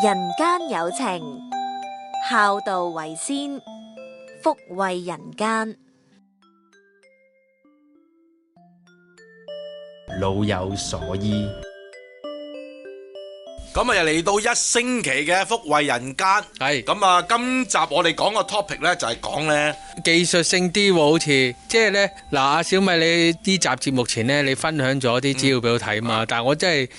人間有情，孝道為先，福慧人間。老有所依。咁啊，又嚟到一星期嘅福慧人間。係咁啊，今集我哋講個 topic 呢，就係講呢技術性啲喎，好似即係呢。嗱，阿小米你呢集節目前呢，你分享咗啲資料俾我睇嘛，但係我真係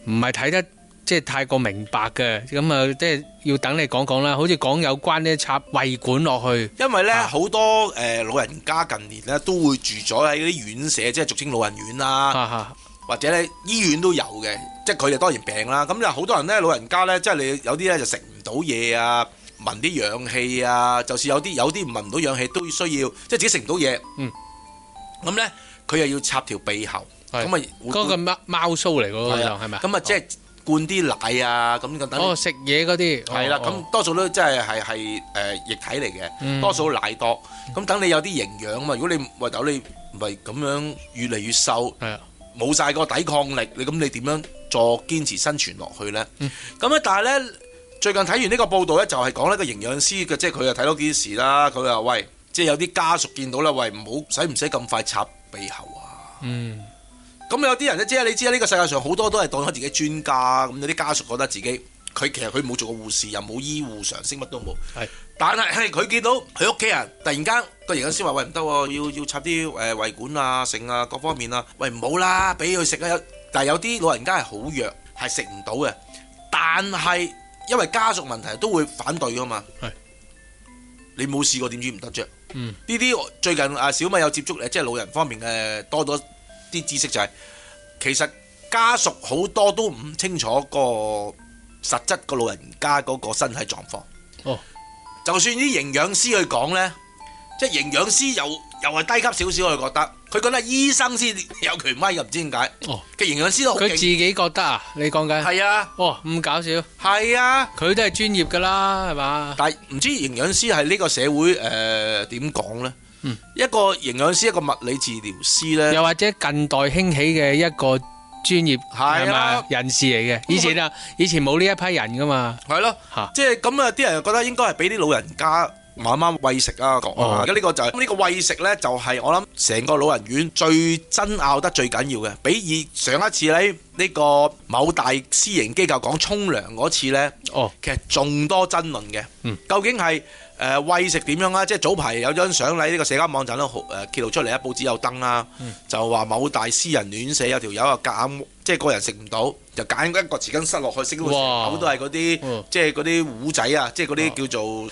唔係睇得即係太過明白嘅，咁啊即係要等你講講啦。好似講有關呢插胃管落去，因為呢好多老人家近年呢都會住咗喺嗰啲院舍，即係俗稱老人院啦，或者呢醫院都有嘅，即係佢哋當然病啦。咁有好多人呢，老人家呢，即係你有啲呢就食唔到嘢啊，聞啲氧氣啊，就算有啲唔聞唔到氧氣都需要，即係自己食唔到嘢。咁呢，佢又要插條鼻喉，咁啊嗰個貓鬚嚟嗰個係咪？咁啊即係灌啲奶啊，咁等。哦，食嘢嗰啲係啦，咁多數都即係液體嚟嘅，多數奶多。咁等你有啲營養啊嘛。如果你喂到你唔係咁樣越嚟越瘦，冇晒個抵抗力，你點樣再堅持生存落去呢？咁咧，但係呢，最近睇完呢個報道呢，就係講呢個營養師嘅，即係佢又睇到件事啦。佢話喂，即係有啲家屬見到啦，喂，唔使咁快插鼻喉啊？咁有啲人咧，即係你知啦，呢個世界上好多都係當咗自己專家，咁有啲家屬覺得自己其實佢冇做過護士，又冇醫護常識，乜都冇。但係佢見到佢屋企人突然間個營養師話：喂，唔得喎，要插啲胃管啊、剩啊各方面啊，喂唔好啦，俾佢食啊。但係有啲老人家係好弱，係食唔到嘅。但係因為家屬問題都會反對噶嘛。你冇試過點知唔得啫？呢啲最近小米有接觸即係老人方面嘅多咗啲知識，就係其實家屬好多都唔清楚個實質個老人家嗰個身體狀況。就算啲營養師去講呢，即係營養師又係低級少少，我覺得醫生先有權威嘅，唔知點解。嘅營養師都好勁。佢自己覺得啊？你講緊係啊？咁搞笑。係啊，佢都係專業㗎啦，係嘛？但係唔知營養師係呢個社會點講呢？一個營養師，一個物理治療師呢，又或者近代興起嘅一個專業係嘛人士嚟嘅。以前冇呢一批人噶嘛。係咯，即係咁啊！啲人覺得應該係俾啲老人家慢慢餵食啊。而家呢個就係呢個餵食呢，就係我諗成個老人院最爭拗得最緊要嘅。比以上一次呢個某大私營機構講沖涼嗰次呢，其實仲多爭論嘅。究竟係餵食點樣啊？即係早排有張相喺呢個社交網站都揭露出嚟，報紙有登啦，就話某大私人院舍有條友啊夾硬，即係個人食唔到，就揀一個匙羹塞落去，食到成口都係嗰啲，即係嗰啲糊仔啊，即係嗰啲叫做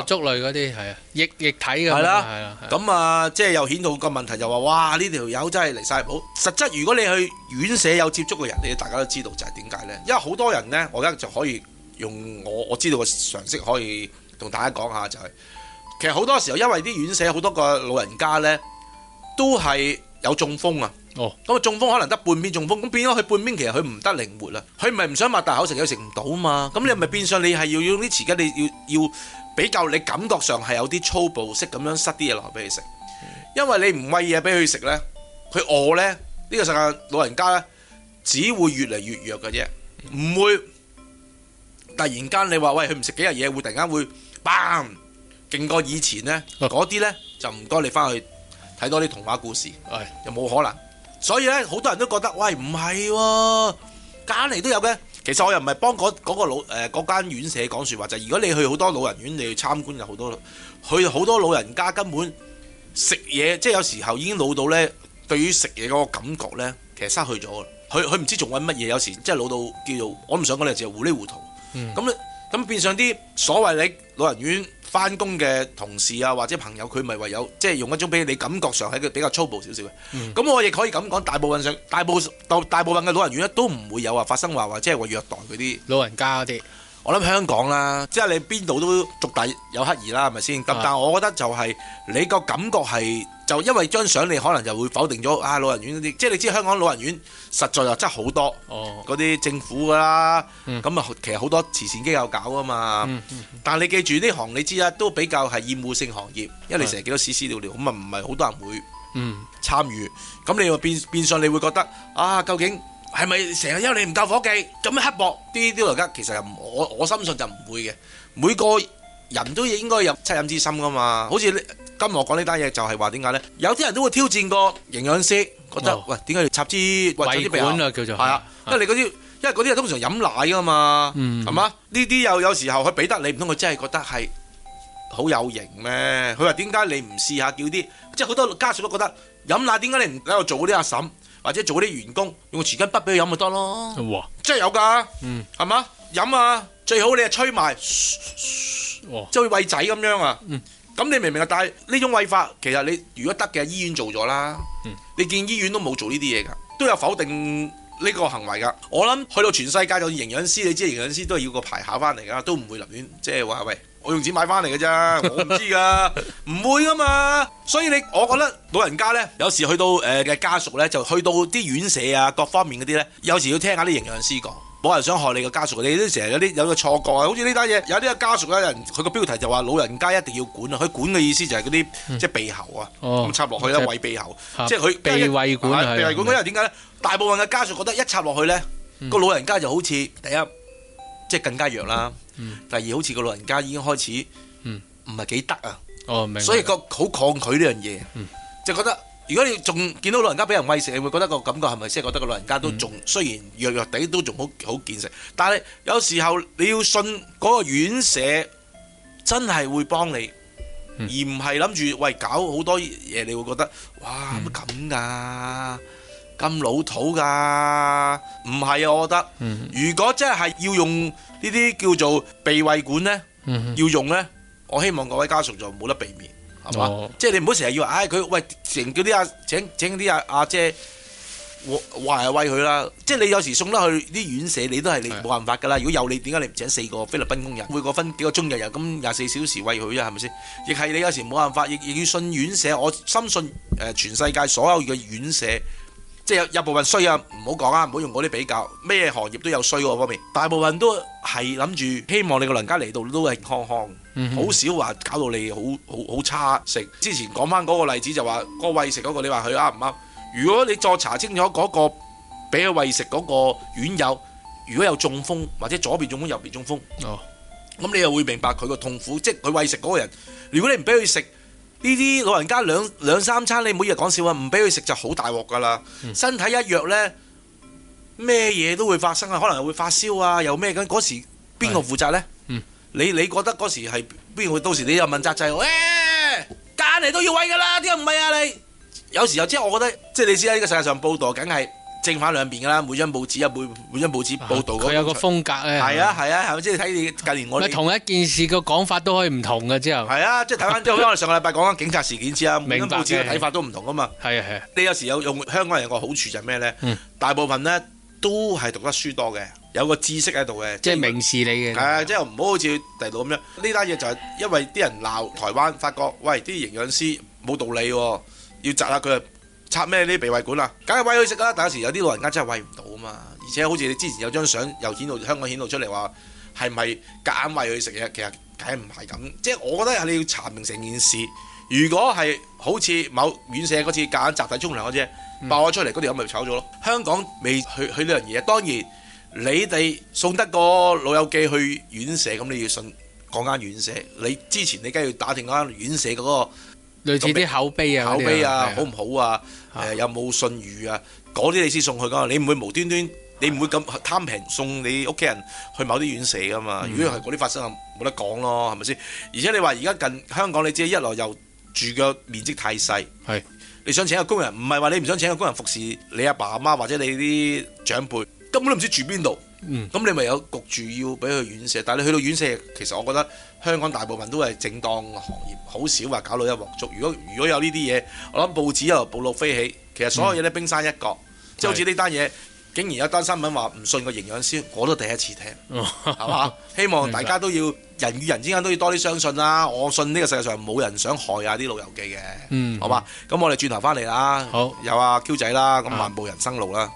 粥類嗰啲係啊，液體咁。係啦，咁啊，即係又顯到個問題就話，哇！呢條友真係離晒譜。實質如果你去院舍有接觸嘅人，你大家都知道就係點解呢？因為好多人呢，我而家就可以用我知道嘅常識可以同大家講下，就係其實好多時候因為啲院舍好多個老人家呢都係有中風啊。咁啊中風可能得半邊中風，咁變咗佢半邊其實佢唔得靈活啦。佢唔係唔想擘大口食，佢食唔到嘛。咁你咪變相你係要用啲匙羹，你要比較你感覺上係有啲粗暴式咁樣塞啲嘢落去俾佢食。因為你唔餵嘢俾佢食呢，佢餓呢，呢個世界老人家呢，只會越嚟越弱嘅啫，唔會突然間你話喂佢唔食幾日嘢，會突然間會嘭勁過以前呢。嗰啲呢，就唔該你翻去睇多啲童話故事，又冇可能。所以咧，好多人都覺得喂唔係喎，揀嚟都有嘅。其實我又唔係幫嗰間院舍講説話，就係如果你去好多老人院，你去參觀有好多老人家根本食嘢，即係有時候已經老到咧，對於食嘢嗰個感覺咧，其實失去咗。佢唔知仲揾乜嘢，有時即係老到叫做我唔想講你就糊裡糊塗。咁變相啲所謂你老人院翻工嘅同事啊，或者朋友，佢咪唯有即係用一種俾你感覺上係個比較粗暴少少嘅。咁我亦可以咁講，大部分嘅老人院咧都唔會有話發生話即係話虐待嗰啲老人家嗰啲。我諗香港啦，即係你邊度都逐大有乞兒啦，係咪先？但係我覺得就係你個感覺係就因為張相你可能就會否定咗老人院嗰啲，即係你知香港老人院實在又真係好多嗰啲政府㗎啦，咁其實好多慈善機構搞啊嘛。但係你記住呢行你知啦，都比較係厭惡性行業，因為你成日見到屎屎尿尿，咁啊唔係好多人會參與。咁你又變相你會覺得究竟係咪成日因為你唔夠伙計咁樣刻薄啲老人家？其實又我深信就唔會嘅。每個人都應該有惻隱之心噶嘛。好似今日我講呢單嘢就係話點解呢？有啲人都會挑戰個營養師，覺得喂點解要插支胃管啊叫做係啊，因為嗰啲人通常飲奶噶嘛，係嘛？呢啲有時候佢俾得你，唔通佢真係覺得係好有型咩？佢話點解你唔試下叫啲，即係好多家屬都覺得飲奶點解你唔喺度做嗰啲阿嬸或者做嗰啲員工用個匙羹筆俾佢飲咪得咯？哇！真係有㗎，係嘛？飲啊，最好你係吹埋，即係餵仔咁樣啊。咁你明唔明啊？但係呢種餵法其實你如果得嘅，醫院做咗啦。你見醫院都冇做呢啲嘢㗎，都有否定呢個行為㗎。我諗去到全世界就營養師，你知營養師都係要個牌考翻嚟㗎，都唔會立亂即係話喂，我用錢買翻嚟㗎咋，我唔知㗎，唔會㗎嘛。所以我覺得老人家呢，有時去到嘅家屬呢，就去到啲院舍啊各方面嗰啲呢，有時要聽下啲營養師講。冇人想害你個家屬，你都成日有個錯覺啊！好似呢單嘢，有啲家屬有人佢個標題就話老人家一定要管啊！佢管嘅意思就係嗰啲即係鼻喉啊，咁插落去啦，餵鼻喉，即係佢鼻胃管啊！鼻胃管因為點解咧？大部分嘅家屬覺得一插落去咧，個老人家就好似第一即係更加弱啦，第二好似個老人家已經開始唔係幾得啊，所以個好抗拒呢樣嘢，就覺得。如果你仲見到老人家俾人餵食，你會覺得個感覺係咪即係覺得個老人家都仲雖然弱弱地都仲好健食？但係有時候你要信嗰個院舍真係會幫你，而唔係諗住喂搞好多嘢，你會覺得哇乜咁㗎？咁老土㗎？唔係啊，我覺得如果真係要用呢啲叫做鼻胃管呢，要用呢，我希望各位家屬就冇得避免。即係你唔好成日要話，佢喂成叫啲請啲阿姐話係餵佢啦。即係你有時送得去啲院舍，你都係你冇辦法㗎啦。如果有你，點解你唔請4個菲律賓工人，每個分幾個鐘日咁24小時餵佢啫？係咪先？亦係你有時冇辦法，亦要信院舍。我深信全世界所有嘅院舍，即係有部分衰啊，唔好講啊，唔好用嗰啲比較。咩行業都有衰嗰方面，大部分都係諗住希望你個老人家嚟到都係康康。好少話搞到你好差食。之前講翻嗰個例子就話個餵食嗰個，你話佢啱唔啱？如果你再查清楚嗰個俾佢餵食嗰個院友，如果有中風或者左邊中風右邊中風，咁你又會明白佢個痛苦。即係佢餵食嗰個人，如果你唔俾佢食呢啲老人家兩三餐，你唔好以為講笑啊，唔俾佢食就好大鑊㗎啦。身體一弱呢，咩嘢都會發生啊，可能又會發燒啊，又咩咁嗰時邊個負責呢？你覺得嗰時係邊個？到時你又問責制，間嚟都要餵㗎啦，點解唔餵啊你？有時候即係我覺得，即係你知啦，呢個世界上報導梗係正反兩邊㗎啦。每張報紙有每張報紙報導佢有個風格咧。係啊，係咪？即係睇你近年我哋同一件事個講法都可以唔同嘅之後。係啊，即係睇翻即係好似我哋上個禮拜講緊警察事件之啊，每張報紙嘅睇法都唔同㗎嘛。係啊。你有時有用香港人有個好處就係咩咧？大部分咧都係讀得書多嘅。有個知識喺度嘅，即係明事理嘅。係啊，即係唔好好似第度咁樣。呢單嘢就係因為啲人鬧台灣，發覺喂啲營養師冇道理喎，要窒下佢插咩啲鼻胃管啊，梗係餵佢食啦。但有時有啲老人家真係餵唔到啊嘛，而且好似你之前有張相又香港顯露出嚟話係咪夾硬餵佢食嘢？其實梗係唔係咁。即係我覺得係你要查明成件事。如果係好似某院舍嗰次夾硬集體沖涼嗰隻爆咗出嚟，嗰條友咪炒咗咯。香港未去呢樣嘢，當然。你哋送得個老友記去院舍，咁你要信嗰間院舍。你之前你梗係要打聽嗰間院舍嗰個類似啲口碑啊，好唔好啊？有冇信譽啊？嗰啲你先送去㗎。你唔會無端端，你唔會咁貪平送你屋企人去某啲院舍㗎嘛？如果係嗰啲發生，冇得講咯，係咪先？而且你話而家近香港，你知一來又住嘅面積太細，你想請個工人，唔係話你唔想請個工人服侍你阿爸阿媽或者你啲長輩。根本都唔知住邊度，咁你咪有焗住要俾佢院舍。但係你去到院舍，其實我覺得香港大部分都係正當行業，好少話搞到一鑊粥。如果有呢啲嘢，我諗報紙又報到飛起。其實所有嘢都冰山一角，即係好似呢單嘢，竟然有單新聞話唔信個營養師，我都第一次聽，係嘛？希望大家都要人與人之間都要多啲相信啦。我信呢個世界上冇人想害下啲老友記嘅，好嘛？咁我哋轉頭翻嚟啦，好有阿 Q 仔啦，咁漫步人生路啦。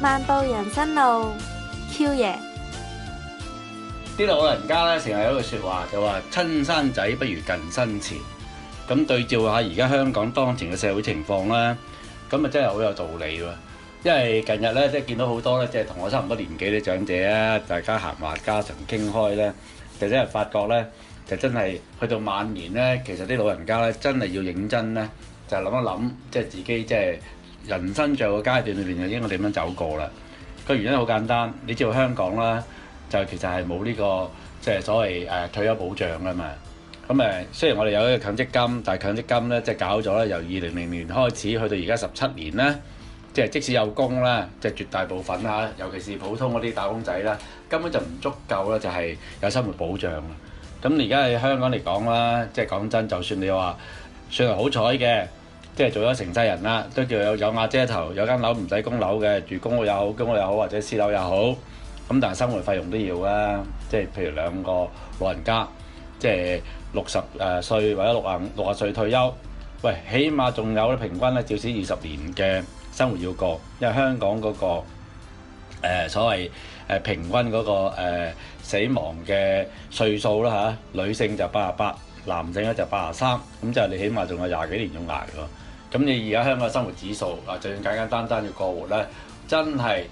漫步人生路 ，Q 爺啲老人家咧成日有一句説話，就話親生仔不如近身錢。咁對照下而家香港當前嘅社會情況啦，咁啊真係好有道理喎。因為近日咧即係見到好多咧，即係同我差唔多年紀啲長者啊，大家閒話家常傾開咧，就真係發覺咧，就真係去到晚年咧，其實啲老人家咧真係要認真咧，就諗一諗，即係自己即係人生最後嘅階段裏邊，就應該點樣走過啦。個原因好簡單，你知道香港啦，就其實係冇呢個即係所謂退休保障㗎嘛。咁雖然我哋有一個強積金，但係強積金咧即係搞咗咧，由2000年開始去到而家17年咧，即係即使有工啦，即係絕大部分啦，尤其是普通嗰啲打工仔啦，根本就唔足夠啦，就係有生活保障。咁而家喺香港嚟講啦，即係講真，就算你話算係好彩嘅，即係做咗成世人啦，都叫有瓦遮頭，有間樓唔使供樓嘅，住公屋又好，公屋又好，或者私樓又好。咁但係生活費用都要啊，即係譬如兩個老人家，即係60歲或者60歲退休，喂，起碼仲有咧平均咧，至少20年嘅生活要過，因為香港嗰個所謂平均嗰個死亡嘅歲數啦嚇，女性就88，男性咧就83，咁就係你起碼仲有20幾年要捱喎。咁你而家香港生活指數啊，就算簡簡單單要過活咧，真係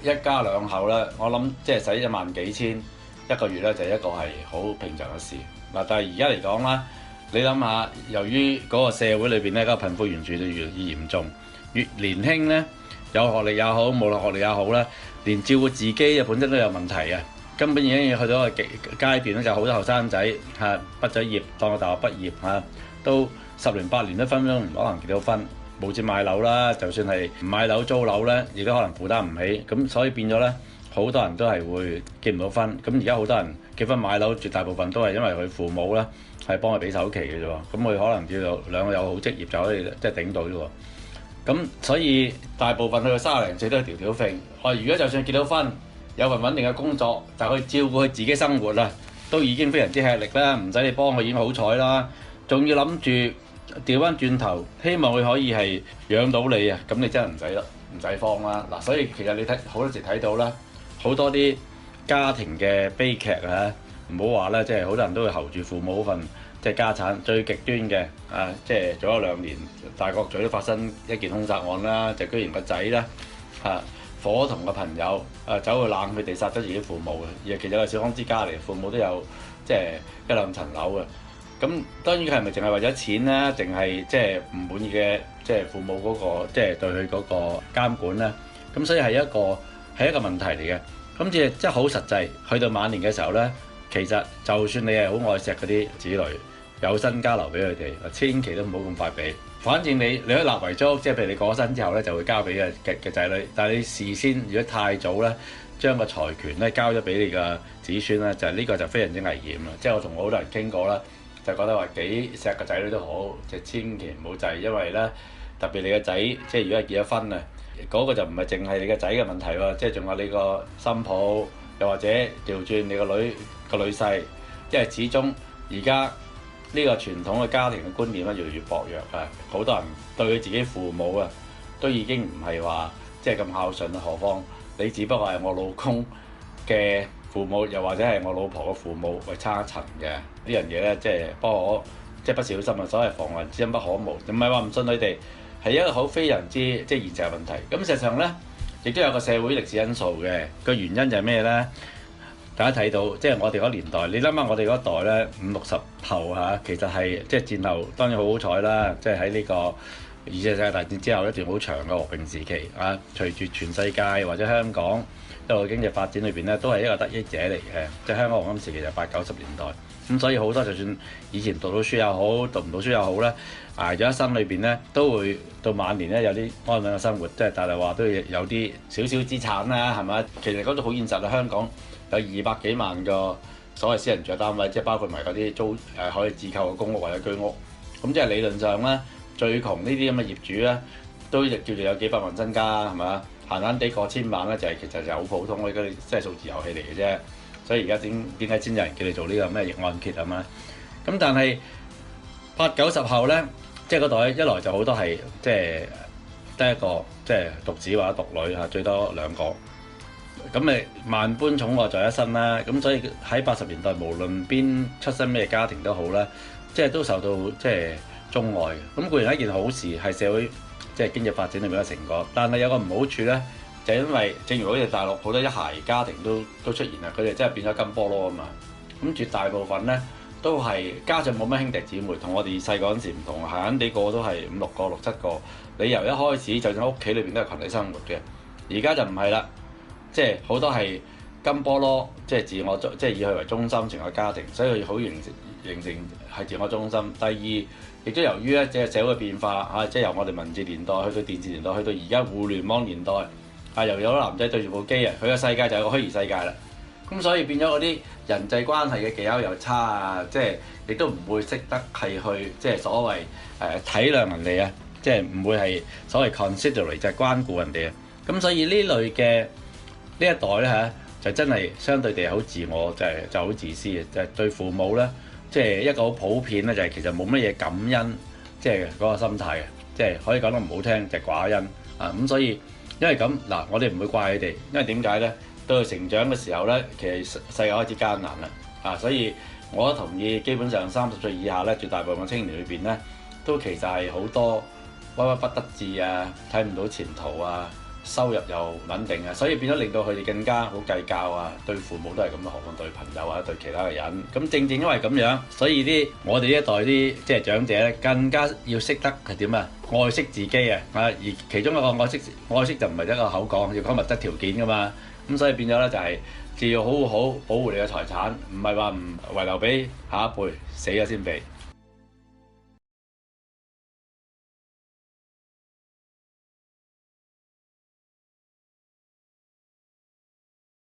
一家兩口咧，我諗即係使1萬幾千一個月咧，就係一個係好平常嘅事。嗱，但係而家嚟講啦，你諗下，由於嗰個社會裏邊咧，嗰個貧富懸殊就越嚴重，越年輕咧，有學歷也好，冇學歷也好咧，連照顧自己本身都有問題啊！根本已經去到一個階段咧，就好多後生仔畢咗業，當個大學畢業都10年8年都分分鐘唔可能結到婚，冇錢買樓啦，就算係唔買樓租樓咧，亦都可能負擔唔起，咁所以變咗咧，好多人都係會結唔到婚。咁而家好多人結婚買樓，絕大部分都係因為佢父母咧係幫佢俾首期嘅啫喎，咁佢可能叫做兩個有好職業就可以即係頂到啫喎。咁所以大部分去到30零歲都係條條揈。如果就算結到婚，有份穩定嘅工作，但係佢照顧佢自己生活啦，都已經非常之吃力啦，唔使你幫佢已經好彩啦，仲要諗住調翻轉頭，希望佢可以係養到你啊！咁你真係唔使慌啦。嗱，所以其實你睇好多時睇到啦，好多啲家庭嘅悲劇啊，唔好話啦，即係好多人都會睺住父母嗰份即係家產。最極端嘅即係早咗2年，大角咀都發生一件兇殺案啦，就居然個仔啦伙同個朋友走去冷血地殺咗自己父母嘅，而其實係小康之家嚟，父母都有即係1、2層樓嘅。咁當然佢係咪淨係為咗錢咧，定係即係唔滿意嘅即係父母嗰個即係對佢嗰個監管咧？咁所以係一個問題嚟嘅。咁即係好實際，去到晚年嘅時候咧，其實就算你係好愛錫嗰啲子女，有身家留俾佢哋，千祈都唔好咁快俾。反正你可以立遺囑，即係譬如你過咗身之後咧，就會交俾嘅仔女。但係你事先如果太早咧，將個財權咧交咗俾你嘅子孫咧，就呢個就非常之危險啦。即係我同好多人傾過啦，就覺得話幾錫個仔女都好，就千祈唔好制，因為咧特別你個仔，即係如果係結咗婚啊，嗰個就唔係淨係你個仔嘅問題喎，即係仲有你個新抱，又或者調轉你個女婿，因為始終而家呢個傳統嘅家庭嘅觀念咧越嚟越薄弱啊！好多人對佢自己父母啊，都已經唔係話即係咁孝順啦，何況你只不過係我老公嘅父母，又或者係我老婆嘅父母，係差一層嘅呢樣嘢咧，即係不小心啊！所謂防患之心不可無，唔係話唔信佢哋，係一個好非常之即係現實嘅問題。咁事實上咧，亦都有個社會歷史因素嘅，個原因就係咩咧？大家睇到，即係我哋嗰年代，你諗下我哋嗰代咧，50、60後其實係即係戰後當然好好彩啦，即係喺呢個2次世界大戰之後一段好長嘅和平時期啊。隨住全世界或者香港一路經濟發展裏邊咧，都係一個得益者嚟嘅。即係香港黃金時期就80、90年代，咁所以好多就算以前讀到書又好，讀唔到書又好咧，捱咗一生裏邊咧，都會到晚年咧有啲安穩嘅生活，即係但係話都有啲少少資產啦，係咪？其實講到好現實啊，香港有200幾萬個所謂私人住宅單位，即係包括埋嗰啲租可以自購嘅公屋或者居屋。咁即係理論上咧，最窮呢啲咁嘅業主咧，都叫做有幾百萬身家，係咪？閒閒地過千萬咧，就係其實就好普通嗰啲即係數字遊戲嚟嘅啫。所以而家點解先有人叫你做呢個咩逆按揭啊嘛？咁但係80、90後咧，即係嗰代一來就好多係即係得一個即係獨子或者獨女最多2個。咁咪萬般寵愛在一身啦。咁所以喺80年代，無論邊出身咩家庭都好啦，即係都受到即係鍾愛嘅。咁固然係一件好事，係社會即係經濟發展裏面嘅成果。但係有個唔好處咧，就係因為正如好似大陸好多一孩家庭都出現啦，佢哋真係變咗金菠蘿啊嘛。咁絕大部分咧都係家長冇乜兄弟姊妹，同我哋細個嗰陣時唔同，閒閒地個都係5、6個、6、7個。你由一開始就算屋企裏邊都係群體生活嘅，而家就唔係啦，即係好多係金菠蘿，即係自我即係以佢為中心成個家庭，所以佢好形成係自我中心。第二，亦都由於咧即係社會嘅變化嚇，即係由我哋文字年代去到電視年代，去到而家互聯網年代，又有男仔對住部機啊，佢嘅世界就係個虛擬世界啦。咁所以變咗嗰啲人際關係嘅技巧又差啊，即係亦都唔會識得係去即係所謂體諒人哋啊。即係唔會係所謂 considerate 就係關顧人哋啊，咁所以呢類嘅呢一代咧嚇就真係相對地好自我，就好自私嘅，就係對父母咧，即係一個好普遍咧，就係其實冇乜嘢感恩，即係嗰個心態嘅，即係可以講得唔好聽就係寡恩啊。咁所以因為咁嗱，我哋唔會怪佢哋，因為點解咧？到佢成長嘅時候咧，其實世界開始艱難啦啊，所以我都同意，基本上30歲以下咧，絕大部分嘅青年裏邊咧，都其實係好多屈屈不得志啊，睇唔到前途啊，收入又穩定啊，所以變咗令到佢哋更加好計較啊，對父母都係咁，何況對朋友或者對其他嘅人。咁正因為咁樣，所以我哋呢一代啲即係長者咧，更加要識得係點啊，愛惜自己啊，而其中一個愛惜就唔係一個口講，要講物質條件噶嘛。咁所以變咗咧就係就要好好保護你嘅財產，唔係話唔遺留俾下一輩，死咗先俾。